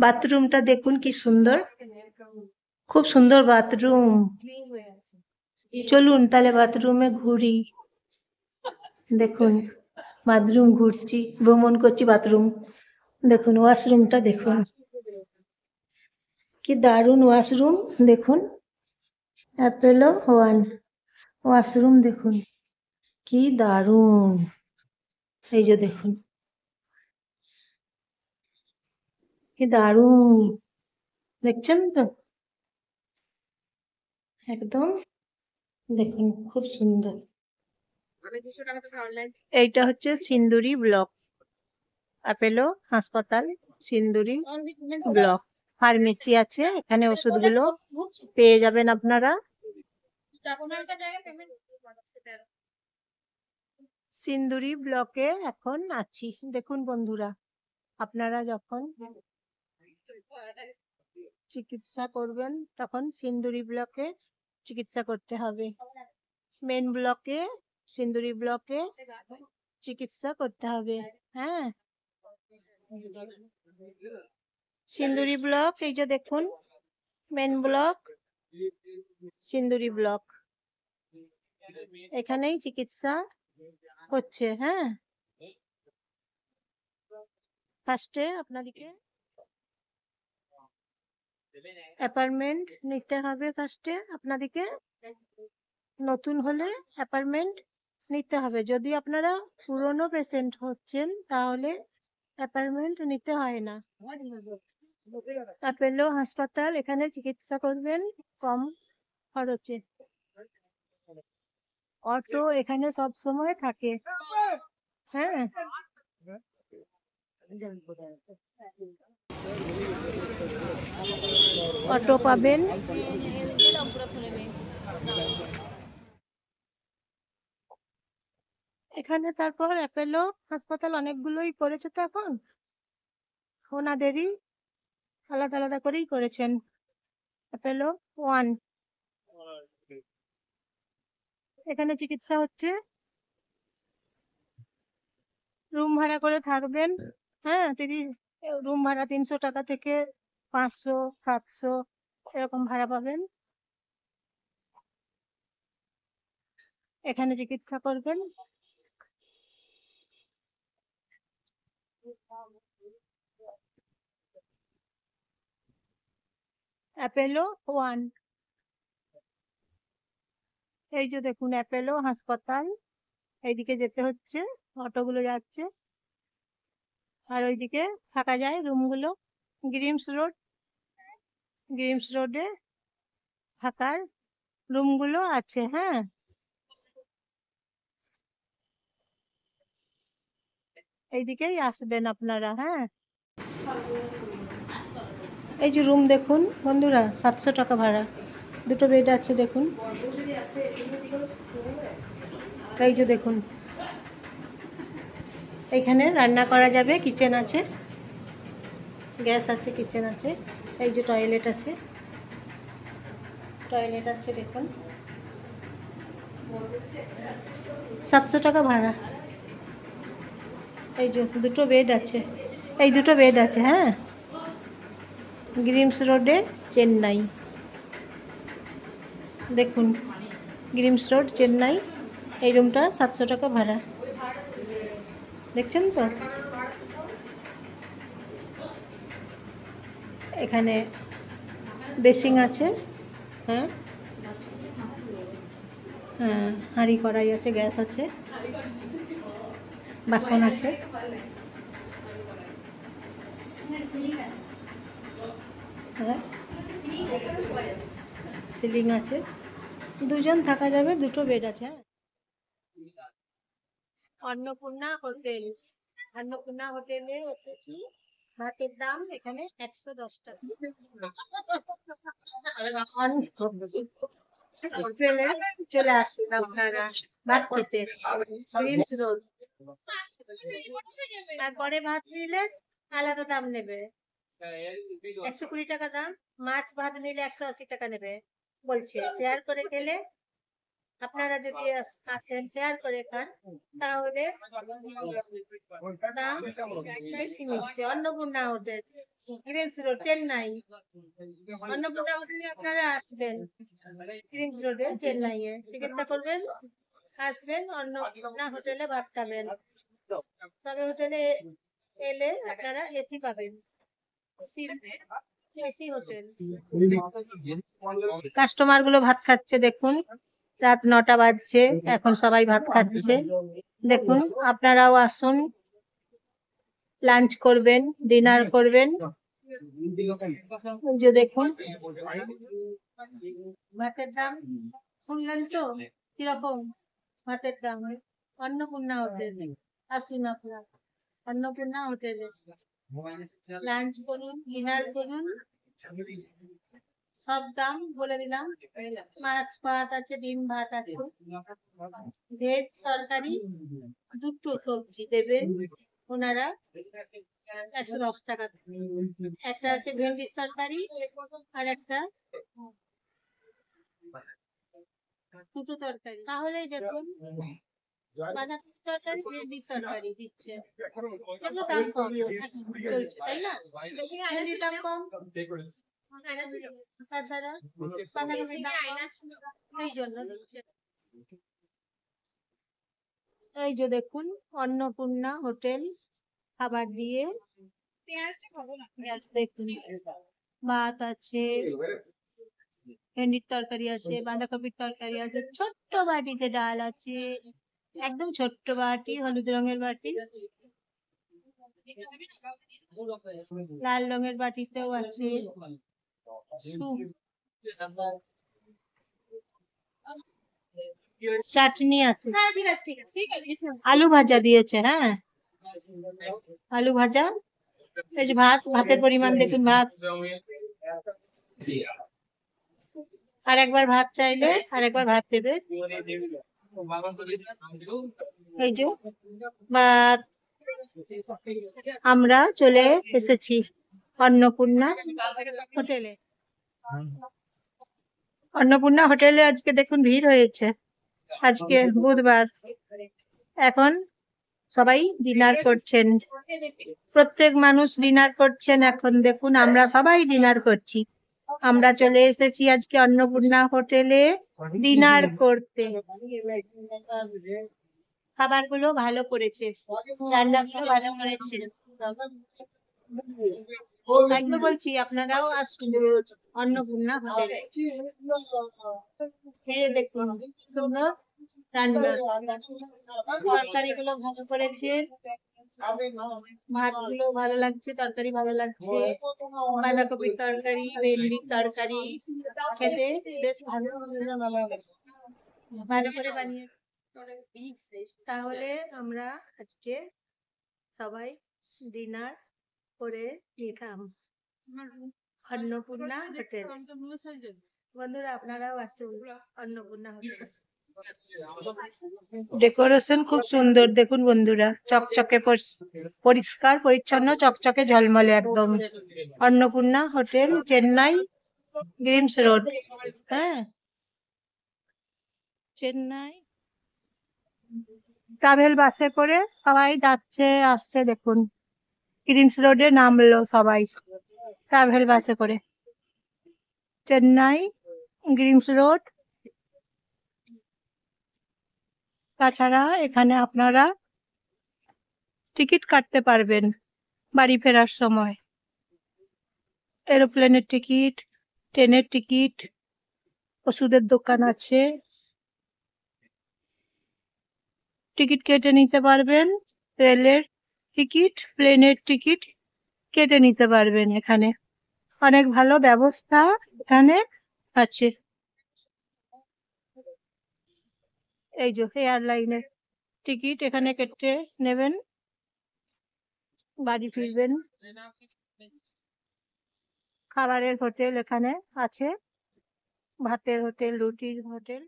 বাথরুমটা দেখুন কি সুন্দর, খুব সুন্দর বাথরুম। চলুন তাহলে বাথরুমে ঘুরি। দেখুন বাথরুম ঘুরছি, ভ্রমণ করছি বাথরুম। দেখুন ওয়াশরুমটা দেখুন, কি দারুণ ওয়াশরুম। দেখুন অ্যাপোলো 1 ওয়াশরুম দেখুন, কি দারুণ। এই যে দেখুন কি দারুণ, দেখছেন তো একদম, দেখুন খুব সুন্দর। এইটা হচ্ছে সিন্দুরি ব্লক, অ্যাপোলো হাসপাতাল সিন্দুরি ব্লক। ফার্মেসি আছে এখানে, ওষুধগুলো পেয়ে যাবেন আপনারা। সিন্দুরি ব্লকে এখন আছি। দেখুন বন্ধুরা, আপনারা যখন চিকিৎসা করবেন তখন সিন্দুরি ব্লকে চিকিৎসা করতে হবে। মেন ব্লকে, সিন্দুরি ব্লকে চিকিৎসা করতে হবে। হ্যাঁ, সিন্দুরি ব্লক, এই যে দেখুন মেন ব্লক সিন্দুরি ব্লক, এখানেই চিকিৎসা হচ্ছে। হ্যাঁ, ফার্স্টে আপনাদেরকে অ্যাপয়েন্টমেন্ট নিতে হবে। ফার্স্টে আপনাদেরকে নতুন হলে অ্যাপয়েন্টমেন্ট নিতে হবে। যদি আপনারা পুরনো পেশেন্ট হচ্ছেন তাহলে অ্যাপয়েন্টমেন্ট নিতে হয় না। অ্যাপোলো হাসপাতাল, এখানে চিকিৎসা করবেন কম খরচে। অটো এখানে সব সময় থাকে। হ্যাঁ, অটো পাবেন। এখানে তারপর অ্যাপোলো হাসপাতাল অনেকগুলোই করেছে তো এখন, ওনাদেরই আলাদা আলাদা করেই করেছেন। অ্যাপোলো 1 এখানে চিকিৎসা হচ্ছে। রুম ভাড়া করে থাকবেন। হ্যাঁ, রুম ভাড়া 300 টাকা থেকে 500 700 এরকম ভাড়া পাবেন। এখানে চিকিৎসা করবেন। অ্যাপোলো 1, এই যে দেখুন অ্যাপোলো হাসপাতাল। এইদিকে যেতে হচ্ছে, অটোগুলো যাচ্ছে। আর ওইদিকে থাকা যায় রুমগুলো, গ্রিমস রোড, গ্রিমস রোডে থাকার রুমগুলো আছে। হ্যাঁ, এইদিকেই আসবেন আপনারা। হ্যাঁ, এই যে রুম দেখুন বন্ধুরা, 700 টাকা ভাড়া, দুটো বেড আছে দেখুন। এই যে দেখুন এখানে রান্না করা যাবে, কিচেন আছে, গ্যাস আছে, কিচেন আছে। এই যে টয়লেট আছে, টয়লেট আছে দেখুন। 700 টাকা ভাড়া। এই যে দুটো বেড আছে, এই দুটো বেড আছে। হ্যাঁ, গ্রিমস রোডে, চেন্নাই। দেখুন গ্রিমস রোড, চেন্নাই। এই রুমটা 700 টাকা ভাড়া, দেখছেন তো। এখানে বেসিং আছে। হ্যাঁ, হ্যাঁ, হাঁড়ি কড়াই আছে, গ্যাস আছে, বাসন আছে। হ্যাঁ, সিলিং আছে, দুজন থাকা যাবে, দুটো বেড আছে। হ্যাঁ, অন্নপূর্ণা হোটেল, অন্নপূর্ণা হোটেলে এসেছি। ভাতের দাম এখানে 110 টাকা। হোটেলে চলে আসুন আপনারা ভাত খেতে, গ্রিমস রোড। তারপরে ভাত নিলে আলাদা দাম নেবে, 120 টাকা দাম। মাছ ভাত নিলে 180 টাকা নেবে বলছে। শেয়ার করে খেলে আপনারা যদি আসেন শেয়ার করে খান তাহলে দাম বেশি নিচ্ছে। Annapurna hotel, Greams road, Chennai. Annapurna হোটেলে আপনারা আসবেন, গ্রিমস রোডে চেন্নাইয়ে চিকিৎসা করবেন, আসবেন অন্নপূর্ণা হোটেলে ভাত খাবেন। তবে হোটেলে এলে আপনারা এসি পাবেন, এসি হোটেল। কাস্টমার গুলো ভাত খাচ্ছে দেখুন, রাত 9টা বাজছে, এখন সবাই ভাত খাচ্ছে। দেখুন আপনারাও আসুন, লাঞ্চ করবেন, ডিনার করবেন। যে দেখুন ভাতের দাম শুনলেন তো কিরকম ভাতের দাম। অন্নপূর্ণা হোটেল আসুন, আপনার অন্নপূর্ণা হোটেলে লাঞ্চ করুন, ডিনার করুন, সব দাম বলে দিলাম। মাছ ভাত আছে, ডিম ভাত আছে, ভেজ তরকারি, দুটো সবজি দেবেন ওনারা 110 টাকা। একটা আছে ভেন্ডির তরকারি আর একটা দুটো তরকারি। তাহলেই দেখুন বাঁধাকপির তরকারি, ভেন্ডির তরকারি দিচ্ছে, যেগুলো দাম কম চলছে, তাই না? ভেন্ডির দাম কম, তাছাড়া বাঁধাকপির দাম কম, সেই জন্য দিচ্ছে। এই যে দেখুন অন্নপূর্ণা হোটেল খাবার দিয়ে দেখুন ভাত আছে, ভেন্ডির তরকারি আছে, বাঁধাকপির তরকারি আছে, ছোট্ট বাটিতে ডাল আছে, একদম ছোট্ট বাটি, হলুদ রঙের বাটি, লাল রঙের বাটিতেও আছে স্যুপ, চাটনি আছে, আলু ভাজা দিয়েছে। হ্যাঁ, আলু ভাজা। এই যে ভাত, ভাতের পরিমাণ দেখুন, ভাত আর একবার ভাত চাইলে আর একবার ভাত দেবে। এই যে ভাত। আমরা চলে এসেছি অন্নপূর্ণা হোটেলে। অন্নপূর্ণা হোটেলে আজকে দেখুন ভিড় হয়েছে, আজকে বুধবার। এখন সবাই ডিনার করছেন, প্রত্যেক মানুষ ডিনার করছেন। এখন দেখুন আমরা সবাই ডিনার করছি। আমরা চলে এসেছি আজকে অন্নপূর্ণা হোটেলে ডিনার করতে। খাবারগুলো ভালো করেছে, রান্নাগুলো ভালো করেছে। একদম বলছি আপনারাও আসুন অন্নপূর্ণা হোটেলে, খেয়ে দেখুন সুন্দর রান্না। তরকারিগুলো ভালো করেছে, ভাতগুলো ভালো লাগছে, তরকারি ভালো লাগছে। বাঁধাকপির তরকারি, ভেন্ডির তরকারি খেতে বেশ ভালো ভালো করে বানিয়ে। তাহলে আমরা আজকে সবাই ডিনার করে নিলাম অন্নপূর্ণা হোটেল। বন্ধুরা আপনারাও আসুন অন্নপূর্ণা হোটেল। ডেকোরেশন খুব সুন্দর দেখুন বন্ধুরা, চকচকে পরিষ্কার পরিচ্ছন্ন, চকচকে ঝলমলে একদম। Annapurna hotel, Chennai, Greams road. হ্যাঁ, চেন্নাই। ট্রাভেল বাসে করে সবাই যাচ্ছে আসছে দেখুন, গ্রিমস রোডে নামলো সবাই ট্রাভেল বাসে করে। চেন্নাই, গ্রিমস রোড। তাছাড়া এখানে আপনারা টিকিট কাটতে পারবেন বাড়ি ফেরার সময়, এরোপ্লেনের টিকিট, ট্রেনের টিকিট, ওষুধের দোকান আছে, টিকিট কেটে নিতে পারবেন। রেলের টিকিট, প্লেনের টিকিট কেটে নিতে পারবেন। এখানে অনেক ভালো ব্যবস্থা এখানে আছে। এই যে এয়ারলাইনের টিকিট এখানে কেটে নেবেন, বাড়ি ফিরবেন। খাবারের হোটেল এখানে আছে, ভাতের হোটেল, রুটির হোটেল।